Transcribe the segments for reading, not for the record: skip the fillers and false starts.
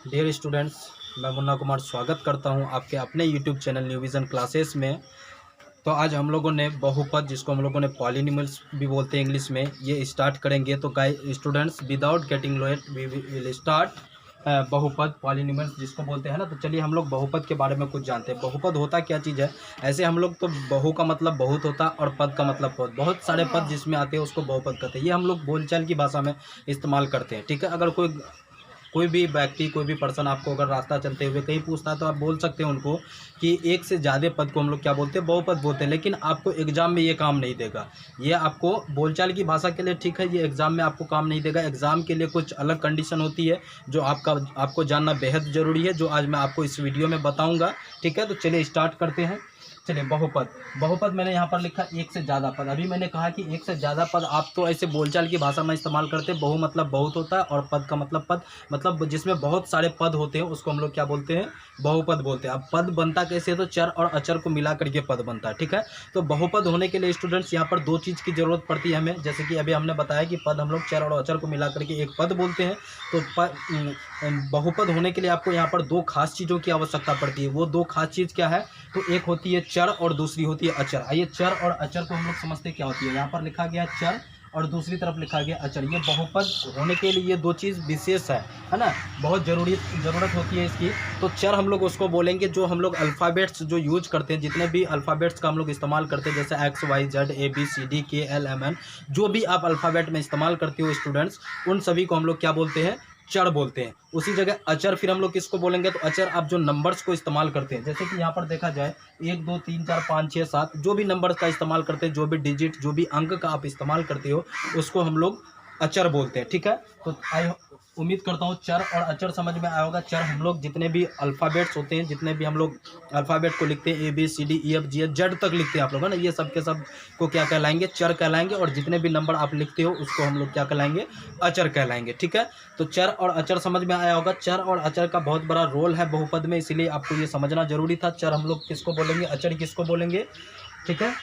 Dear students, मैं मुन्ना कुमार स्वागत करता हूं आपके अपने YouTube channel new vision classes में। तो आज हम लोगों ने बहुपद, जिसको हम लोगों ने पॉलिनॉमियल्स भी बोलते हैं इंग्लिश में, ये स्टार्ट करेंगे। तो students, without getting late we will start बहुपद पॉलिनॉमियल्स जिसको बोलते हैं ना। तो चलिए हम लोग बहुपद के बारे में कुछ जानते हैं। बहुपद होता क्या चीज़ है। ऐसे हम लोग तो बहु का मतलब बहुत होता है और पद का मतलब पद, बहुत सारे पद जिसमें आते हैं उसको बहुपद कहते हैं। ये हम लोग बोलचाल की भाषा में इस्तेमाल करते हैं, ठीक है। अगर कोई भी व्यक्ति, कोई भी पर्सन आपको अगर रास्ता चलते हुए कहीं पूछता है तो आप बोल सकते हैं उनको कि एक से ज़्यादा पद को हम लोग क्या बोलते हैं, बहुपद बोलते हैं। लेकिन आपको एग्ज़ाम में ये काम नहीं देगा। ये आपको बोलचाल की भाषा के लिए ठीक है, ये एग्ज़ाम में आपको काम नहीं देगा। एग्ज़ाम के लिए कुछ अलग कंडीशन होती है जो आपको जानना बेहद ज़रूरी है, जो आज मैं आपको इस वीडियो में बताऊँगा, ठीक है। तो चलिए स्टार्ट करते हैं। चलिए बहुपद मैंने यहाँ पर लिखा एक से ज़्यादा पद। अभी मैंने कहा कि एक से ज़्यादा पद आप तो ऐसे बोलचाल की भाषा में इस्तेमाल करते हैं। बहु मतलब बहुत होता है और पद का मतलब पद, मतलब जिसमें बहुत सारे पद होते हैं उसको हम लोग क्या बोलते हैं, बहुपद बोलते हैं। अब पद बनता कैसे है, तो चर और अचर को मिला करके पद बनता है, ठीक है। तो बहुपद होने के लिए स्टूडेंट्स यहाँ पर दो चीज़ की ज़रूरत पड़ती है हमें। जैसे कि अभी हमने बताया कि पद हम लोग चर और अचर को मिला करके एक पद बोलते हैं। तो बहुपद होने के लिए आपको यहाँ पर दो खास चीज़ों की आवश्यकता पड़ती है। वो दो खास चीज़ क्या है, तो एक होती है चर और दूसरी होती है अचर। आइए चर और अचर को हम लोग समझते क्या होती है। यहाँ पर लिखा गया चर और दूसरी तरफ लिखा गया अचर। ये बहुपद होने के लिए ये दो चीज़ विशेष है ना, बहुत ज़रूरत होती है इसकी। तो चर हम लोग उसको बोलेंगे जो हम लोग अल्फ़ाबेट्स जो यूज करते हैं, जितने भी अल्फ़ाबेट्स का हम लोग इस्तेमाल करते हैं, जैसे X Y Z A B C D K L M N, जो भी आप अल्फ़ाबेट में इस्तेमाल करते हो स्टूडेंट्स, उन सभी को हम लोग क्या बोलते हैं, चर बोलते हैं। उसी जगह अचर फिर हम लोग किसको बोलेंगे, तो अचर आप जो नंबर्स को इस्तेमाल करते हैं, जैसे कि यहाँ पर देखा जाए 1 2 3 4 5 6 7, जो भी नंबर्स का इस्तेमाल करते हैं, जो भी डिजिट, जो भी अंक का आप इस्तेमाल करते हो, उसको हम लोग अचर बोलते हैं, ठीक है। तो उम्मीद करता हूँ चर और अचर समझ में आया होगा। चर हम लोग जितने भी अल्फ़ाबेट्स होते हैं, जितने भी हम लोग अल्फ़ाबेट को लिखते हैं, A B C D E F G H Z तक लिखते हैं आप लोग, है ना, ये सब के सब को क्या कहलाएंगे, चर कहलाएंगे। और जितने भी नंबर आप लिखते हो उसको हम लोग क्या कहलाएंगे, अचर कहलाएंगे, ठीक है। तो चर और अचर समझ में आया होगा। चर और अचर का बहुत बड़ा रोल है बहुपद में, इसीलिए आपको ये समझना जरूरी था। चर हम लोग किसको बोलेंगे, अचर किसको बोलेंगे, ठीक है।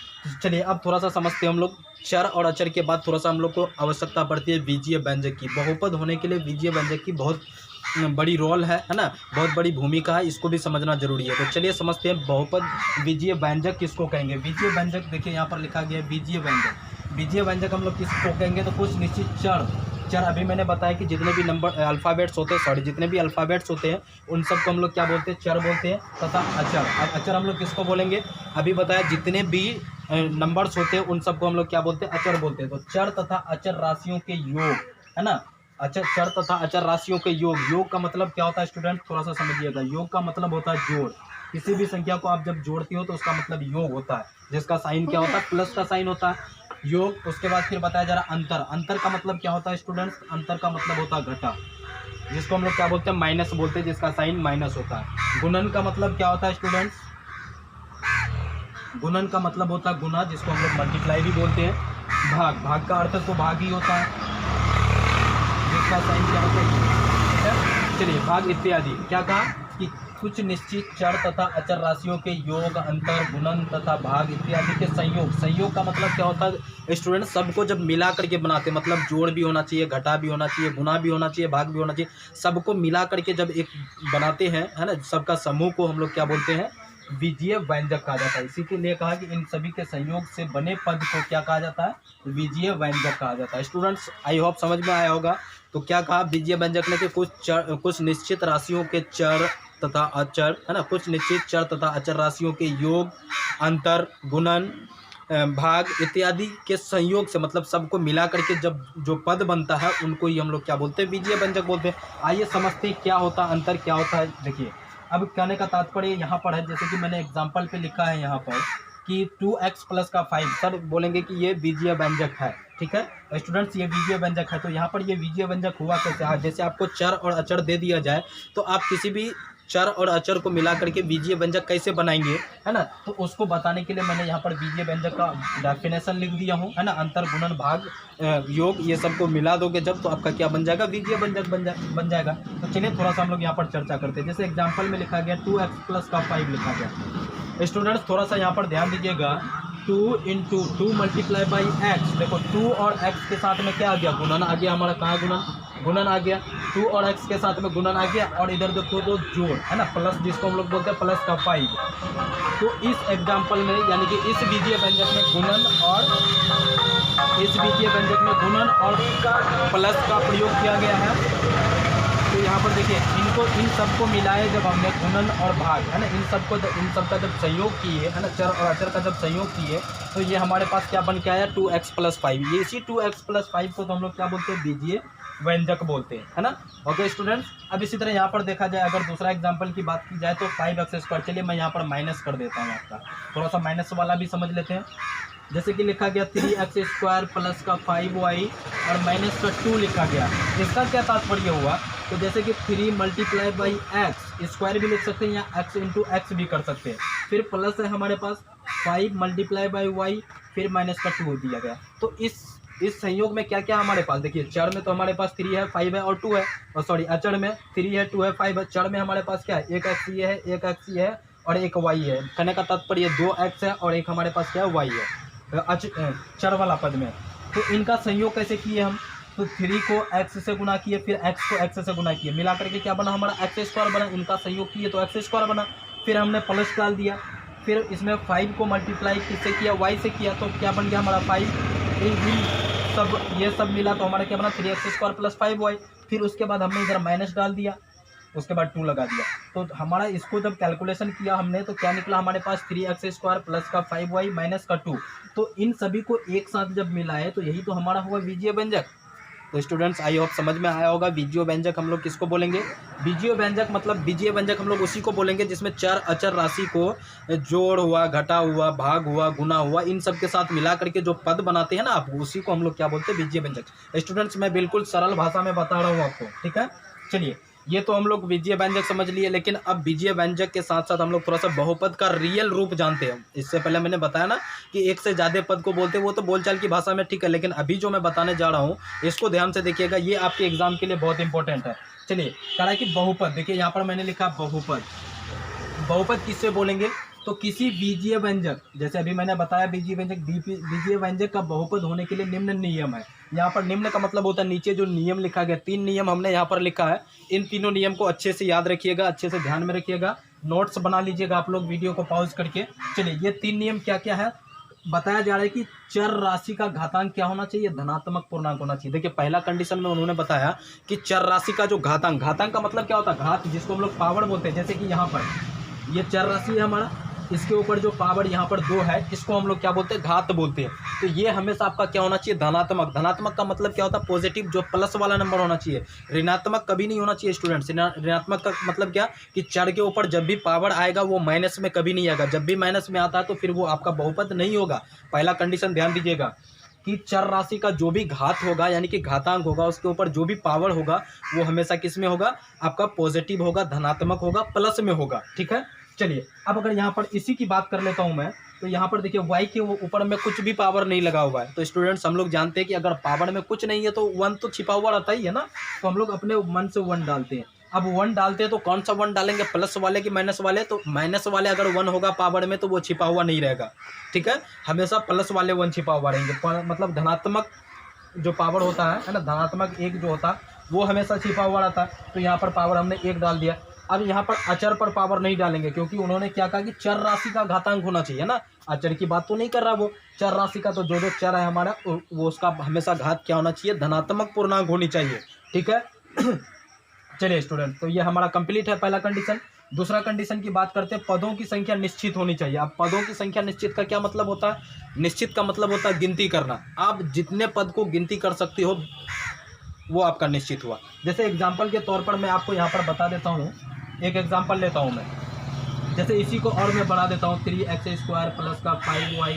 चलिए अब थोड़ा सा समझते हैं हम लोग। चर और अचर के बाद थोड़ा सा हम लोग को आवश्यकता पड़ती है बीजीय व्यंजक की। बहुपद होने के लिए बीजीय व्यंजक की बहुत बड़ी रोल है ना, बहुत बड़ी भूमिका है, इसको भी समझना जरूरी है। तो चलिए समझते हैं बहुपद बीजीय व्यंजक किसको कहेंगे। बीजीय व्यंजक देखिए यहाँ पर लिखा गया है बीजीय व्यंजक। बीजीय व्यंजक हम लोग किसको कहेंगे, तो कुछ निश्चित चर अभी मैंने बताया कि जितने भी नंबर अल्फ़ाबेट्स होते हैं, जितने भी अल्फ़ाबेट्स होते हैं उन सबको हम लोग क्या बोलते हैं, चर बोलते हैं। तथा अचर, अब अचर हम लोग किसको बोलेंगे, अभी बताया जितने भी नंबर्स होते हैं उन सबको हम लोग क्या बोलते हैं, अचर बोलते हैं। तो चर तथा अचर राशियों के योग, है ना। अच्छा, चर तथा अचर राशियों के योग का मतलब क्या होता है स्टूडेंट, थोड़ा सा समझिएगा। योग का मतलब होता है जोड़। किसी भी संख्या को आप जब जोड़ते हो तो उसका मतलब योग होता है, जिसका साइन क्या होता है, प्लस का साइन होता है, योग। उसके बाद फिर बताया जा रहा अंतर। अंतर का मतलब क्या होता है स्टूडेंट्स, अंतर का मतलब होता है घटा, जिसको हम लोग क्या बोलते हैं, माइनस बोलते हैं, जिसका साइन माइनस होता है। गुणन का मतलब क्या होता है स्टूडेंट्स, गुणन का मतलब होता है गुना, जिसको हम लोग मल्टीप्लाई भी बोलते हैं। भाग का अर्थ तो भाग ही होता है, जिसका साइन क्या होता है, चलिए भाग इत्यादि। क्या कहा कि कुछ निश्चित चर तथा अचर राशियों के योग, अंतर, गुणन तथा भाग इत्यादि के संयोग। संयोग का मतलब क्या होता है स्टूडेंट, सबको जब मिला करके बनाते, मतलब जोड़ भी होना चाहिए, घटा भी होना चाहिए, गुना भी होना चाहिए, भाग भी होना चाहिए, सबको मिला करके जब एक बनाते हैं, है ना, सबका समूह को हम लोग क्या बोलते हैं, बीजीय व्यंजक कहा जाता है। इसी के लिए कहा कि इन सभी के संयोग से बने पद को क्या कहा जाता है, बीजीय व्यंजक कहा जाता है। स्टूडेंट्स आई होप समझ में आया होगा। तो क्या कहा, बीजीय व्यंजक ने कि कुछ निश्चित राशियों के चर तथा अचर, है ना, कुछ निश्चित चर तथा अचर राशियों के योग, अंतर, गुणन, भाग इत्यादि के संयोग से, मतलब सबको मिला करके जब जो पद बनता है उनको ही हम लोग क्या बोलते हैं, बीजीय व्यंजक बोलते हैं। आइए समझते हैं क्या होता है अंतर, क्या होता है। देखिए अब कहने का तात्पर्य यहाँ पर है, जैसे कि मैंने एग्जाम्पल पे लिखा है यहाँ पर कि 2x + का 5, सर बोलेंगे कि ये बीजीय व्यंजक है, ठीक है स्टूडेंट्स, ये बीजीय व्यंजक है। तो यहाँ पर ये बीजीय व्यंजक हुआ कैसे, जैसे आपको चर और अचर दे दिया जाए तो आप किसी भी चर और अचर को मिला करके बीजीय व्यंजक कैसे बनाएंगे, है ना, तो उसको बताने के लिए मैंने यहाँ पर बीजीय व्यंजक का डेफिनेशन लिख दिया हूँ, है ना। अंतर, गुणन, भाग, योग, ये सबको मिला दोगे जब, तो आपका क्या बन जाएगा, बीजीय व्यंजक बन जाएगा। तो चलिए थोड़ा सा हम लोग यहाँ पर चर्चा करते हैं। जैसे एग्जाम्पल में लिखा गया 2x + का 5 लिखा गया। स्टूडेंट्स थोड़ा सा यहाँ पर ध्यान दीजिएगा, 2 × 2 × x, देखो 2 और x के साथ में क्या आ गया, गुणन आ गया हमारा। कहाँ गुणन, गुणन आ गया, 2 और x के साथ में गुणन आ गया, और इधर देखो तो जोड़ है ना, प्लस जिसको हम लोग बोलते हैं प्लस का 5। तो इस एग्जाम्पल में यानी कि इस बीजीय व्यंजक में गुणन और प्लस का प्रयोग किया गया है। तो यहाँ पर देखिए इन सबको मिलाए जब हमने गुणन और भाग है ना, इन सबका जब संयोग किए है ना, चर और अचर का जब संयोग किए तो ये हमारे पास क्या बन के आया 2x + 5। ये इसी 2x + 5 को तो हम लोग क्या बोलते हैं, बीजीय व्यंजक बोलते हैं, है ना। ओके स्टूडेंट्स, अब इसी तरह यहाँ पर देखा जाए, अगर दूसरा एग्जाम्पल की बात की जाए तो 5x²। चलिए मैं यहाँ पर माइनस कर देता हूँ, आपका थोड़ा सा माइनस वाला भी समझ लेते हैं। जैसे कि लिखा गया 3x² प्लस का 5y और माइनस का 2 लिखा गया। इसका क्या तात्पर्य हुआ, तो जैसे कि 3 × x स्क्वायर भी लिख सकते हैं या x × x भी कर सकते हैं, फिर प्लस है हमारे पास 5 × y, फिर माइनस का 2 दिया गया। तो इस संयोग में क्या क्या हमारे पास, देखिए चर में तो हमारे पास 3 है, 5 है और 2 है, और सॉरी अचर में 3 है, 2 है, 5 है। चर में हमारे पास क्या है, एक x ये है, एक x ये है और एक y है। कहने का तात्पर्य 2x है और एक हमारे पास क्या है, y है चर वाला पद में। तो इनका संयोग कैसे किए हम, तो 3 को x से गुना किए, फिर x को x से गुना किए, मिला करके क्या बना हमारा x² बना। इनका संयोग किए तो x² बना, फिर हमने प्लस डाल दिया, फिर इसमें 5 को मल्टीप्लाई किससे किया, y से किया, तो क्या बन गया हमारा 5। ये सब मिला तो हमारा क्या बना 3x² + 5y। फिर उसके बाद हमने इधर माइनस डाल दिया, उसके बाद 2 लगा दिया। तो हमारा इसको जब कैलकुलेशन किया हमने तो क्या निकला हमारे पास 3x² प्लस का 5y माइनस का 2। तो इन सभी को एक साथ जब मिलाए तो यही तो हमारा हुआ बीजीय व्यंजक। तो स्टूडेंट्स आई होप समझ में आया होगा। बीजीय व्यंजक हम लोग किसको बोलेंगे, बीजीय व्यंजक मतलब बीजीय व्यंजक हम लोग उसी को बोलेंगे जिसमें चर अचर राशि को जोड़ हुआ, घटा हुआ, भाग हुआ, गुना हुआ, इन सब के साथ मिला करके जो पद बनाते हैं ना आप, उसी को हम लोग क्या बोलते हैं, बीजीय व्यंजक। स्टूडेंट्स मैं बिल्कुल सरल भाषा में बता रहा हूँ आपको, ठीक है। चलिए ये तो हम लोग बीजीय व्यंजक समझ लिए, लेकिन अब बीजीय व्यंजक के साथ साथ हम लोग थोड़ा सा बहुपद का रियल रूप जानते हैं। इससे पहले मैंने बताया ना कि एक से ज़्यादा पद को बोलते हैं, वो तो बोलचाल की भाषा में ठीक है, लेकिन अभी जो मैं बताने जा रहा हूँ इसको ध्यान से देखिएगा, ये आपके एग्जाम के लिए बहुत इंपॉर्टेंट है। चलिए कह रहा है कि बहुपद, देखिए यहाँ पर मैंने लिखा बहुपद। बहुपद किससे बोलेंगे, तो किसी बीजीय व्यंजक, जैसे अभी मैंने बताया बीजीय व्यंजक का बहुपद होने के लिए निम्न नियम है। यहाँ पर निम्न का मतलब होता है नीचे जो नियम लिखा गया, 3 नियम हमने यहाँ पर लिखा है। इन तीनों नियम को अच्छे से याद रखिएगा, अच्छे से ध्यान में रखिएगा, नोट्स बना लीजिएगा आप लोग वीडियो को पॉज करके। चलिए ये 3 नियम क्या क्या है बताया जा रहा है कि चर राशि का घातांक क्या होना चाहिए, धनात्मक पूर्णांक होना चाहिए। देखिए पहला कंडीशन में उन्होंने बताया कि चर राशि का जो घातांक का मतलब क्या होता है, घात जिसको हम लोग पावर बोलते हैं। जैसे कि यहाँ पर ये चर राशि है हमारा, इसके ऊपर जो पावर यहाँ पर 2 है, इसको हम लोग क्या बोलते हैं, घात बोलते हैं। तो ये हमेशा आपका क्या होना चाहिए, धनात्मक। धनात्मक का मतलब क्या होता है, पॉजिटिव, जो प्लस वाला नंबर होना चाहिए। ऋणात्मक कभी नहीं होना चाहिए स्टूडेंट्स। ऋणात्मक का मतलब क्या, कि चर के ऊपर जब भी पावर आएगा वो माइनस में कभी नहीं आएगा। जब भी माइनस में आता है तो फिर वो आपका बहुपद नहीं होगा। पहला कंडीशन ध्यान दीजिएगा कि चर राशि का जो भी घात होगा यानी कि घातांक होगा, उसके ऊपर जो भी पावर होगा वो हमेशा किस में होगा, आपका पॉजिटिव होगा, धनात्मक होगा, प्लस में होगा, ठीक है। चलिए अब अगर यहाँ पर इसी की बात कर लेता हूँ मैं, तो यहाँ पर देखिए y के ऊपर में कुछ भी पावर नहीं लगा हुआ है। तो स्टूडेंट्स हम लोग जानते हैं कि अगर पावर में कुछ नहीं है तो 1 तो छिपा हुआ रहता ही है ना, तो हम लोग अपने मन से 1 डालते हैं। अब 1 डालते हैं तो कौन सा 1 डालेंगे, प्लस वाले कि माइनस वाले, तो माइनस वाले अगर 1 होगा पावर में तो वो छिपा हुआ नहीं रहेगा, ठीक है। हमेशा प्लस वाले 1 छिपा हुआ रहेंगे, मतलब धनात्मक जो पावर होता है ना, धनात्मक 1 जो होता है वो हमेशा छिपा हुआ रहता है। तो यहाँ पर पावर हमने 1 डाल दिया। अब यहाँ पर अचर पर पावर नहीं डालेंगे, क्योंकि उन्होंने क्या कहा कि चर राशि का घातांक होना चाहिए ना, अचर की बात तो नहीं कर रहा वो, चर राशि का। तो जो जो चर है हमारा वो उसका हमेशा घात क्या होना चाहिए, धनात्मक पूर्णांक होनी चाहिए, ठीक है। चलिए स्टूडेंट, तो ये हमारा कंप्लीट है पहला कंडीशन। दूसरा कंडीशन की बात करते हैं, पदों की संख्या निश्चित होनी चाहिए। अब पदों की संख्या निश्चित का क्या मतलब होता है, निश्चित का मतलब होता है गिनती करना। आप जितने पद को गिनती कर सकते हो वो आपका निश्चित हुआ। जैसे एग्जाम्पल के तौर पर मैं आपको यहाँ पर बता देता हूँ, एक एग्जाम्पल लेता हूँ मैं, जैसे इसी को और मैं बढ़ा देता हूँ, 3x² प्लस का 5y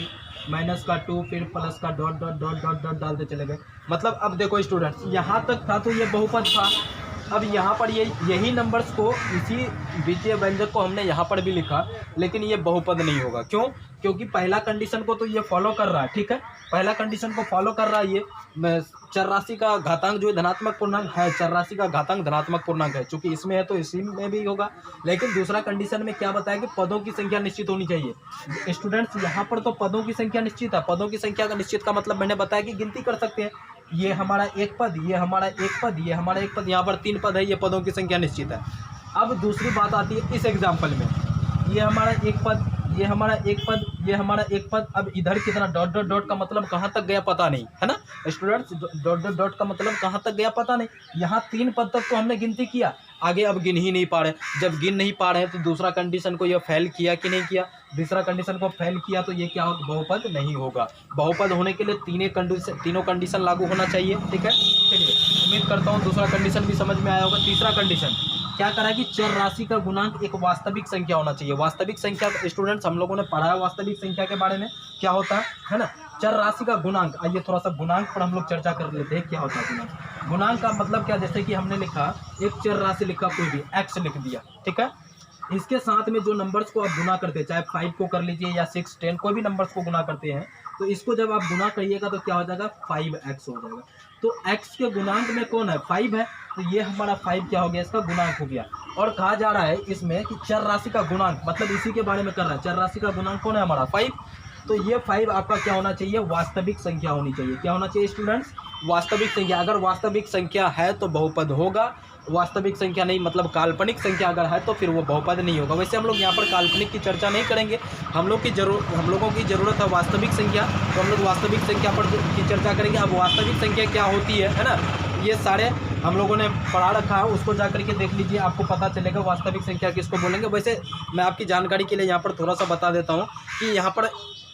माइनस का 2, फिर प्लस का dot dot dot dot dot डालते चले गए। मतलब अब देखो स्टूडेंट्स, यहाँ तक था तो ये बहुपद था। अब यहाँ पर यही नंबर्स को, इसी बीजीय व्यंजक को हमने यहाँ पर भी लिखा, लेकिन ये बहुपद नहीं होगा। क्यों, क्योंकि पहला कंडीशन को तो ये फॉलो कर रहा है, ठीक है, पहला कंडीशन को फॉलो कर रहा है। ये चर राशि का घातांक जो धनात्मक पूर्णांक है, चर राशि का घातांक धनात्मक पूर्णांक है, चूंकि इसमें है तो इसी में भी होगा। लेकिन दूसरा कंडीशन में क्या बताया कि पदों की संख्या निश्चित होनी चाहिए। स्टूडेंट्स यहाँ पर तो पदों की संख्या निश्चित है। पदों की संख्या का निश्चित का मतलब मैंने बताया कि गिनती कर सकते हैं। ये हमारा एक पद, ये हमारा एक पद, ये हमारा एक पद, यहाँ पर 3 पद है, ये पदों की संख्या निश्चित है। अब दूसरी बात आती है इस एग्जाम्पल में, ये हमारा एक पद, ये हमारा एक पद, ये हमारा एक पद। अब इधर कितना डॉट डॉट डॉट का मतलब कहाँ तक गया पता नहीं, है ना स्टूडेंट्स, डॉट डॉट डॉट का मतलब कहाँ तक गया पता नहीं। यहाँ 3 पद तक तो हमने गिनती किया, आगे अब गिन ही नहीं पा रहे। जब गिन नहीं पा रहे हैं तो दूसरा कंडीशन को ये फेल किया कि नहीं किया, दूसरा कंडीशन को फेल किया तो ये क्या होगा, बहुपद नहीं होगा। बहुपद होने के लिए तीनों कंडीशन लागू होना चाहिए, ठीक है। चलिए उम्मीद करता हूँ दूसरा कंडीशन भी समझ में आया होगा। तीसरा कंडीशन क्या करा कि चर राशि का गुणांक एक वास्तविक संख्या होना चाहिए। वास्तविक संख्या स्टूडेंट्स हम लोगों ने पढ़ा है वास्तविक संख्या के बारे में, क्या होता है ना, चर राशि का गुणांक। आइए थोड़ा सा गुणांक पर हम लोग चर्चा कर लेते हैं, क्या होता है गुणांक। गुणांक का मतलब क्या, जैसे कि हमने लिखा एक चर राशि लिखा, कोई भी एक्स लिख दिया, ठीक है। इसके साथ में जो नंबर्स को आप गुना करते हैं, चाहे 5 को कर लीजिए या 6, 10, कोई भी नंबर्स को गुना करते हैं, तो इसको जब आप गुना करिएगा तो क्या हो जाएगा, 5x हो जाएगा। तो x के गुणांक में कौन है, 5 है, तो ये हमारा 5 क्या हो गया, इसका गुणांक हो गया। और कहा जा रहा है इसमें कि चर राशि का गुणांक, मतलब इसी के बारे में कर रहा है, चर राशि का गुणांक कौन है हमारा 5। तो ये 5 आपका क्या होना चाहिए, वास्तविक संख्या होनी चाहिए। क्या होना चाहिए स्टूडेंट्स, वास्तविक संख्या। अगर वास्तविक संख्या है तो बहुपद होगा, वास्तविक संख्या नहीं मतलब काल्पनिक संख्या अगर है तो फिर वो बहुपद नहीं होगा। वैसे हम लोग यहाँ पर काल्पनिक की चर्चा नहीं करेंगे, हम लोगों की ज़रूरत है वास्तविक संख्या, तो हम लोग वास्तविक संख्या पर की चर्चा करेंगे। अब वास्तविक संख्या क्या होती है ना, ये सारे हम लोगों ने पढ़ा रखा है, उसको जा करके देख लीजिए, आपको पता चलेगा वास्तविक संख्या किसको बोलेंगे। वैसे मैं आपकी जानकारी के लिए यहाँ पर थोड़ा सा बता देता हूँ कि यहाँ पर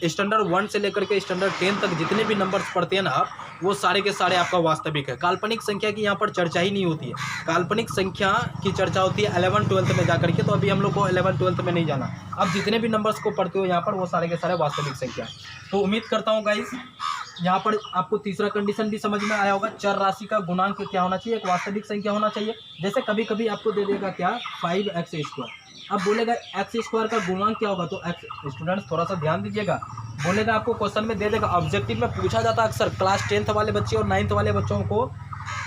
स्टैंडर्ड 1 से लेकर के स्टैंडर्ड 10 तक जितने भी नंबर्स पढ़ते हैं ना आप, वो सारे के सारे आपका वास्तविक है। काल्पनिक संख्या की यहाँ पर चर्चा ही नहीं होती है, काल्पनिक संख्या की चर्चा होती है 11-12 में जा करके। तो अभी हम लोग को 11-12 में नहीं जाना, अब जितने भी नंबर्स को पढ़ते हो यहाँ पर वो सारे के सारे वास्तविक संख्या। तो उम्मीद करता हूँ गाइस यहाँ पर आपको तीसरा कंडीशन भी समझ में आया होगा। चर राशि का गुणांक क्या होना चाहिए, एक वास्तविक संख्या होना चाहिए। जैसे कभी कभी आपको दे देगा क्या 5x², अब बोलेगा x² का गुणांक क्या होगा, तो x, स्टूडेंट्स थोड़ा सा ध्यान दीजिएगा, बोलेगा आपको क्वेश्चन में दे देगा, ऑब्जेक्टिव में पूछा जाता है अक्सर, क्लास 10th वाले बच्चे और 9th वाले बच्चों को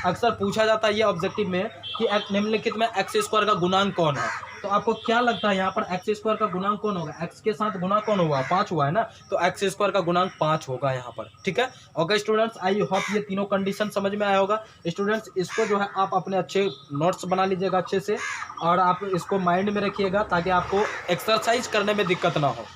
अक्सर पूछा जाता है ये ऑब्जेक्टिव में कि निम्नलिखित में x² का गुणांक कौन है। तो आपको क्या लगता है यहाँ पर x² का गुणांक कौन होगा, x के साथ गुना कौन होगा, 5 हुआ है ना, तो x² का गुणांक 5 होगा यहाँ पर, ठीक है। ओके स्टूडेंट्स, आई होप ये तीनों कंडीशन समझ में आया होगा। स्टूडेंट्स इसको जो है आप अपने अच्छे नोट्स बना लीजिएगा अच्छे से, और आप इसको माइंड में रखिएगा ताकि आपको एक्सरसाइज करने में दिक्कत ना हो।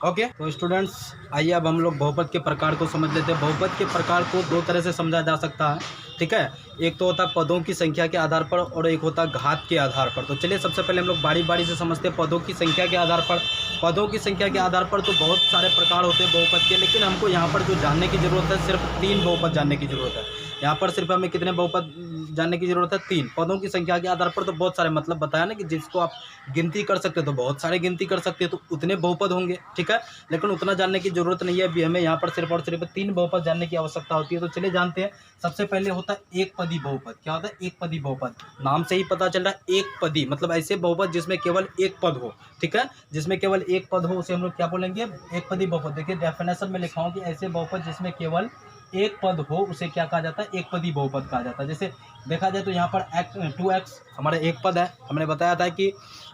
ओके तो स्टूडेंट्स आइए अब हम लोग बहुपद के प्रकार को समझ लेते हैं। बहुपद के प्रकार को 2 तरह से समझा जा सकता है, ठीक है। एक तो होता है पदों की संख्या के आधार पर और एक होता है घात के आधार पर। तो चलिए सबसे पहले हम लोग बारी बारी से समझते हैं पदों की संख्या के आधार पर। पदों की संख्या के आधार पर तो बहुत सारे प्रकार होते हैं बहुपद के, लेकिन हमको यहाँ पर जो जानने की ज़रूरत है सिर्फ 3 बहुपद जानने की ज़रूरत है। यहाँ पर सिर्फ हमें कितने बहुपद जानने की ज़रूरत है, 3। पदों की संख्या के आधार पर तो बहुत सारे, मतलब बताया ना कि जिसको आप गिनती कर सकते हो तो बहुत सारे गिनती कर सकते हो, तो उतने बहुपद होंगे, ठीक है। लेकिन उतना जानने की ज़रूरत नहीं है, अभी हमें यहाँ पर सिर्फ और सिर्फ 3 बहुपद जानने की आवश्यकता होती है। तो चलिए जानते हैं। सबसे पहले होता है एक पदी बहुपद। क्या होता है एक पदी बहुपद, नाम से ही पता चल रहा है एक पदी, मतलब ऐसे बहुपद जिसमें केवल एक पद हो, ठीक है। जिसमें केवल एक पद हो उसे हम लोग क्या बोलेंगे, एक पदी बहुपद। देखिए डेफिनेशन में लिखा हूँ कि ऐसे बहुपद जिसमें केवल एक पद हो उसे क्या कहा जाता है, एक पदी बहुपद कहा जाता है। जैसे देखा जाए तो यहाँ पर 2x हमारा एक पद है, हमने बताया था कि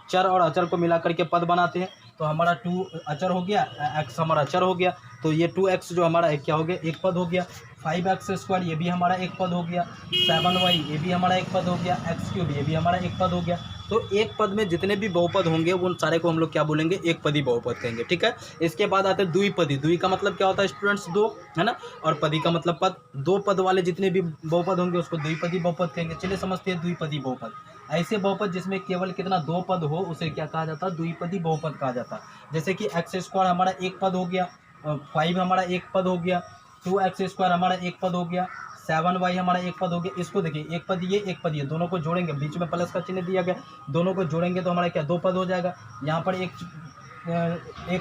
चर और अचर को मिला करके पद बनाते हैं। तो हमारा 2 अचर हो गया, x हमारा अचर हो गया, तो ये 2x जो हमारा एक क्या हो गया, एक पद हो गया। 5x² ये भी हमारा एक पद हो गया। 7y ये भी हमारा एक पद हो गया। x³ ये भी हमारा एक पद हो गया। तो एक पद में जितने भी बहुपद होंगे उन सारे को हम लोग क्या बोलेंगे, एक पदी बहुपद कहेंगे, ठीक है। इसके बाद आते हैं द्विपदी। द्वि का मतलब क्या होता है स्टूडेंट्स, 2, है ना, और पदी का मतलब पद। 2 पद वाले जितने भी बहुपद होंगे उसको द्विपदी बहुपद कहेंगे। चलिए समझते हैं द्विपदी बहुपद। ऐसे बहुपद जिसमें केवल कितना 2 पद हो उसे क्या कहा जाता है, द्विपदी बहुपद कहा जाता है। जैसे कि x² हमारा एक पद हो गया, 5 हमारा एक पद हो गया, 2x² हमारा एक पद हो गया, 7y हमारा एक पद हो गया। इसको देखिए एक पद ये, दोनों को जोड़ेंगे, बीच में प्लस का चिन्ह दिया गया, दोनों को जोड़ेंगे तो हमारा क्या 2 पद हो जाएगा। यहाँ पर एक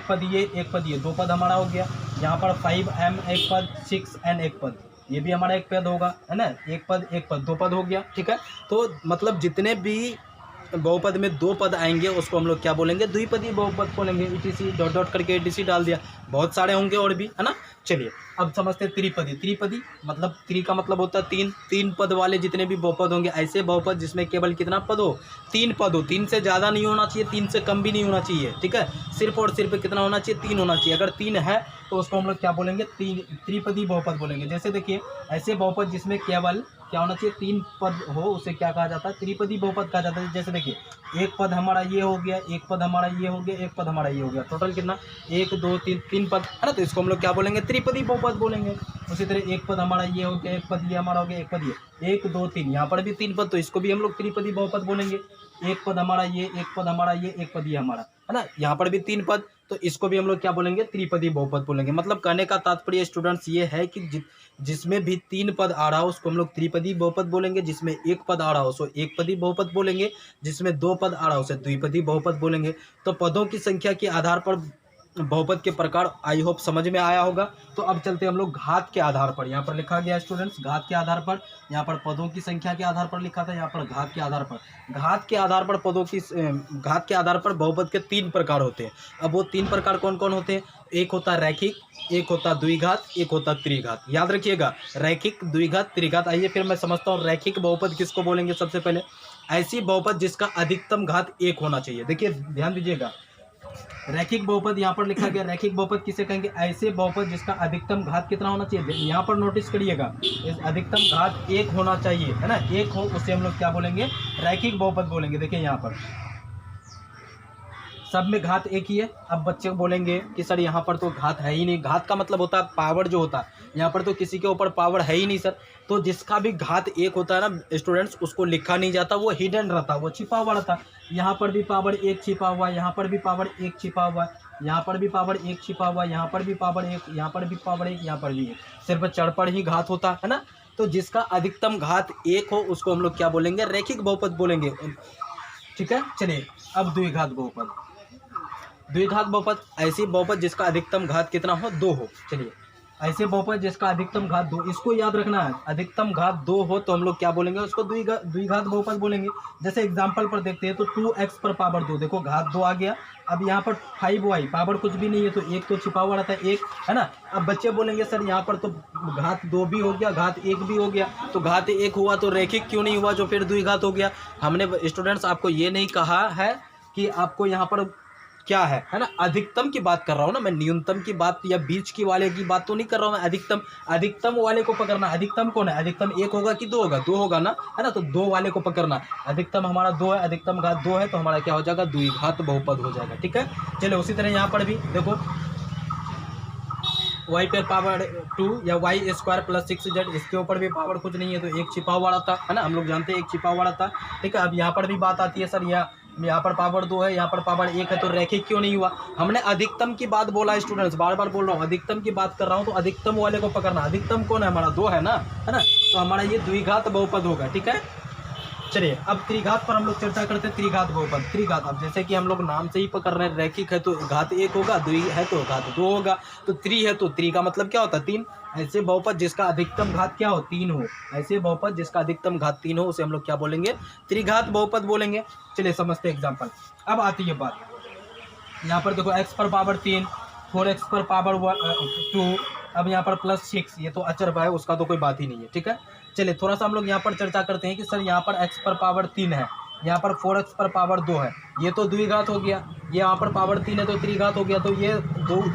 पद ये 2 पद हमारा हो गया। यहाँ पर 5m एक पद, 6n एक पद, ये भी हमारा एक पद होगा, है ना। एक पद 2 पद हो गया, ठीक है। तो मतलब जितने भी बहुपद में 2 पद आएंगे उसको हम लोग क्या बोलेंगे, द्विपदी बहुपद बोलेंगे। etc डॉट डॉट करके etc डाल दिया, बहुत सारे होंगे और भी, है ना। चलिए अब समझते हैं त्रिपदी। त्रिपदी मतलब त्रि का मतलब होता है तीन, तीन पद वाले जितने भी बहुपद होंगे, ऐसे बहुपद जिसमें केवल कितना पद हो, तीन पद हो। तीन से ज़्यादा नहीं होना चाहिए, तीन से कम भी नहीं होना चाहिए, ठीक है। सिर्फ और सिर्फ कितना होना चाहिए, तीन होना चाहिए। अगर तीन है तो उसको हम लोग क्या बोलेंगे, तीन त्रिपदी बहुपद बोलेंगे। जैसे देखिए ऐसे बहुपद जिसमें केवल क्या होना चाहिए, तीन पद हो, उसे क्या कहा जाता है, त्रिपदी बहुपद कहा जाता है। जैसे देखिए एक पद हमारा ये हो गया, एक पद हमारा ये हो गया, एक पद हमारा ये हो गया, टोटल कितना, एक दो तीन, तीन पद है ना, तो इसको हम लोग क्या बोलेंगे, त्रिपदी बहुपद बोलेंगे। उसी तरह एक पद हमारा ये हो गया, एक पद ये हमारा हो गया, एक पद ये, एक दो तीन, यहाँ पर भी तीन पद, तो इसको भी हम लोग त्रिपदी बहुपद बोलेंगे। एक पद हमारा ये, एक पद हमारा ये, एक पद ये हमारा, है ना, यहाँ पर भी तीन पद, तो इसको भी हम लोग क्या बोलेंगे, त्रिपदी बहुपद बोलेंगे। मतलब कहने का तात्पर्य स्टूडेंट्स ये है कि जिसमें भी तीन पद आ रहा हो उसको हम लोग त्रिपदी बहुपद बोलेंगे, जिसमें एक पद आ रहा हो सो एक पदी बहुपद बोलेंगे, जिसमें दो पद आ रहा हो उसे द्विपदी बहुपद बोलेंगे। तो पदों की संख्या के आधार पर बहुपद के प्रकार आई होप समझ में आया होगा। तो अब चलते हम लोग घात के आधार पर, यहाँ पर लिखा गया स्टूडेंट्स घात के आधार पर, यहाँ पर पदों की संख्या के आधार पर लिखा था, यहाँ पर घात के आधार पर। घात के आधार पर पदों की घात के आधार पर बहुपद के तीन प्रकार होते हैं। अब वो तीन प्रकार कौन कौन होते हैं, एक होता है रैखिक, एक होता द्विघात, एक होता त्रिघात। याद रखिएगा रैखिक, द्विघात, त्रिघात। आइए फिर मैं समझता हूँ रैखिक बहुपद किसको बोलेंगे। सबसे पहले ऐसी बहुपद जिसका अधिकतम घात एक होना चाहिए। देखिए ध्यान दीजिएगा, रैखिक बहुपद यहाँ पर लिखा गया, रैखिक बहुपद किसे कहेंगे, ऐसे बहुपद जिसका अधिकतम घात कितना होना चाहिए। यहाँ पर नोटिस करिएगा, इस अधिकतम घात एक होना चाहिए, है ना, एक हो, उसे हम लोग क्या बोलेंगे, रैखिक बहुपद बोलेंगे। देखिए यहाँ पर सब में घात एक ही है। अब बच्चे बोलेंगे कि सर यहाँ पर तो घात है ही नहीं। घात का मतलब होता है पावर जो होता है, यहाँ पर तो किसी के ऊपर पावर है ही नहीं सर। तो जिसका भी घात एक होता है ना स्टूडेंट्स, उसको लिखा नहीं जाता, वो हिडन रहता, वो छिपा हुआ रहता। यहाँ पर भी पावर एक छिपा हुआ, यहाँ पर भी पावर एक छिपा हुआ, यहाँ पर भी पावर एक छिपा हुआ, यहाँ पर भी पावर एक, यहाँ पर भी पावर एक, यहाँ पर भी एक, सिर्फ चढ़ ही घात होता है ना। तो जिसका अधिकतम घात एक हो उसको हम लोग क्या बोलेंगे, रैखिक बहुपद बोलेंगे, ठीक है। चलिए अब द्विघात बहुपद। द्विघात बहुपद ऐसी बहुपद जिसका अधिकतम घात कितना हो, दो हो। चलिए ऐसे बहुपद जिसका अधिकतम घात दो, इसको याद रखना है, अधिकतम घात दो हो तो हम लोग क्या बोलेंगे, उसको द्विघात बहुपद बोलेंगे। जैसे एग्जांपल पर देखते हैं तो 2x पर पावर दो, देखो घात दो आ गया। अब यहाँ पर 5y पावर कुछ भी नहीं है, तो एक तो छिपा हुआ रहता है एक, है ना। अब बच्चे बोलेंगे सर यहाँ पर तो घात दो भी हो गया, घात एक भी हो गया, तो घात एक हुआ तो रैखिक क्यों नहीं हुआ जो फिर द्विघात हो गया। हमने स्टूडेंट्स आपको ये नहीं कहा है कि आपको यहाँ पर क्या है ना, अधिकतम की बात कर रहा हूँ ना मैं, न्यूनतम की बात या बीच की वाले की बात तो नहीं कर रहा हूँ मैं। अधिकतम, अधिकतम वाले को पकड़ना। अधिकतम कौन है, अधिकतम एक होगा कि दो होगा, दो होगा ना, है ना, तो दो वाले को पकड़ना। अधिकतम हमारा दो है, अधिकतम घात दो है, तो हमारा क्या हो जाएगा, द्विघात बहुपद हो जाएगा, ठीक है। चलो उसी तरह यहाँ पर भी देखो y पर पावर 2 या y स्क्वायर प्लस 6z, इसके ऊपर भी पावर कुछ नहीं है, तो एक छिपा हुआ रहता है ना, हम लोग जानते हैं एक छिपा हुआ रहता, ठीक है। अब यहाँ पर भी बात आती है सर यहाँ पर पावर 2 है, यहाँ पर पावर 1 है, तो रैखिक क्यों नहीं हुआ। हमने अधिकतम की बात बोला स्टूडेंट्स, बार बार बोल रहा हूँ, अधिकतम की बात कर रहा हूँ, तो अधिकतम वाले को पकड़ना। अधिकतम कौन है हमारा, 2 है ना, है ना, तो हमारा ये द्विघात बहुपद होगा, ठीक है। चलिए अब त्रिघात पर हम लोग चर्चा करते हैं। त्रिघात बहुपद, त्रिघात, अब जैसे कि हम लोग नाम से ही पकड़ रहे हैं, रैखिक है तो घात एक होगा, द्वि है तो घात दो होगा, तो त्रि है तो त्रि का मतलब क्या होता है, तीन। ऐसे बहुपद जिसका अधिकतम घात क्या हो, तीन हो, ऐसे बहुपद जिसका अधिकतम घात तीन हो उसे हम लोग क्या बोलेंगे, त्रिघात बहुपद बोलेंगे। चलिए समझते एग्जाम्पल। अब आती है बात, यहाँ पर देखो x पर पावर 3, 4x पर पावर 2, अब यहाँ पर प्लस 6, ये तो अचर है, उसका तो कोई बात ही नहीं है, ठीक है। चलिए थोड़ा सा हम लोग यहाँ पर चर्चा करते हैं कि सर यहाँ पर x पर पावर 3 है, यहाँ पर 4x पर पावर 2 है, ये तो द्विघात हो गया, ये यहाँ पर पावर 3 है तो त्रिघात हो गया, तो ये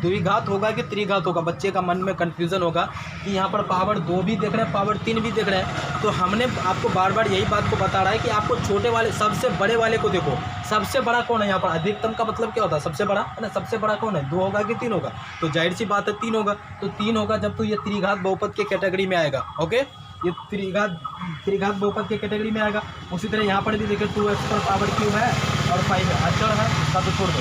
द्विघात होगा कि त्रिघात होगा। बच्चे का मन में कन्फ्यूज़न होगा कि यहाँ पर पावर 2 भी देख रहे हैं, पावर 3 भी देख रहे हैं, तो हमने आपको बार बार यही बात को बता रहा है कि आपको छोटे वाले, सबसे बड़े वाले को देखो। सबसे बड़ा कौन है यहाँ पर, अधिकतम का मतलब क्या होता है, सबसे बड़ा, है ना। सबसे बड़ा कौन है, 2 होगा कि 3 होगा, तो जाहिर सी बात है 3 होगा, तो 3 होगा जब तो ये त्रिघात बहुपद के कैटेगरी में आएगा, ओके, ये त्रिघात बहुपद के कैटेगरी में आएगा। उसी तरह यहाँ पर भी देखिए 2x पर पावर क्यूब है और 5 है, अचर है, इसका तो छोड़ दो।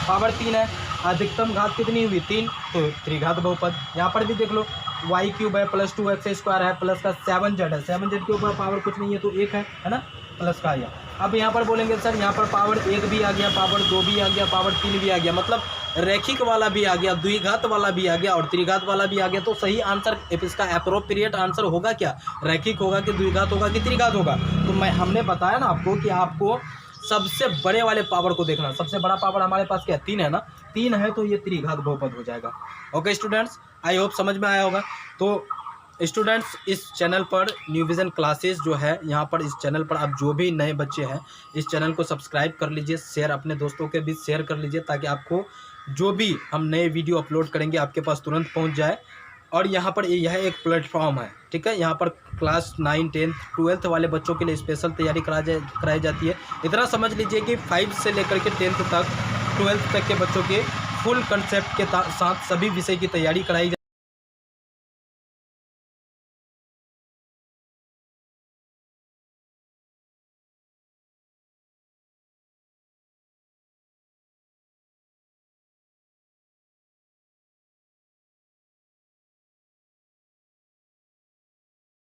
पावर 3 है, अधिकतम घात कितनी हुई, 3, तो त्रिघात बहुपद। यहाँ पर भी देख लो y क्यूब है प्लस 2x स्क्वायर है प्लस का 7z है, 7z के ऊपर पावर कुछ नहीं है तो 1 है ना, प्लस का आया। अब यहाँ पर बोलेंगे सर यहाँ पर पावर 1 भी आ गया, पावर 2 भी आ गया, पावर 3 भी आ गया, मतलब रैखिक वाला भी आ गया, द्विघात वाला भी आ गया और त्रिघात वाला भी आ गया। तो सही आंसर, इसका एप्रोप्रिएट आंसर होगा क्या, रैखिक होगा कि द्विघात होगा कि त्रिघात होगा। तो हमने बताया ना आपको कि आपको सबसे बड़े वाले पावर को देखना। सबसे बड़ा पावर हमारे पास क्या है, 3 है ना, 3 है तो ये त्रिघात बहुपद हो जाएगा। ओके स्टूडेंट्स, आई होप समझ में आया होगा। तो स्टूडेंट्स, इस चैनल पर न्यू विज़न क्लासेस जो है, यहाँ पर इस चैनल पर आप जो भी नए बच्चे हैं इस चैनल को सब्सक्राइब कर लीजिए, शेयर अपने दोस्तों के बीच शेयर कर लीजिए, ताकि आपको जो भी हम नए वीडियो अपलोड करेंगे आपके पास तुरंत पहुँच जाए। और यहाँ पर यह एक प्लेटफॉर्म है, ठीक है। यहाँ पर क्लास 9, 10, 12th वाले बच्चों के लिए स्पेशल तैयारी कराई जाती है। इतना समझ लीजिए कि 5 से लेकर के 10th तक, 12th तक के बच्चों के फुल कंसेप्ट के साथ सभी विषय की तैयारी कराई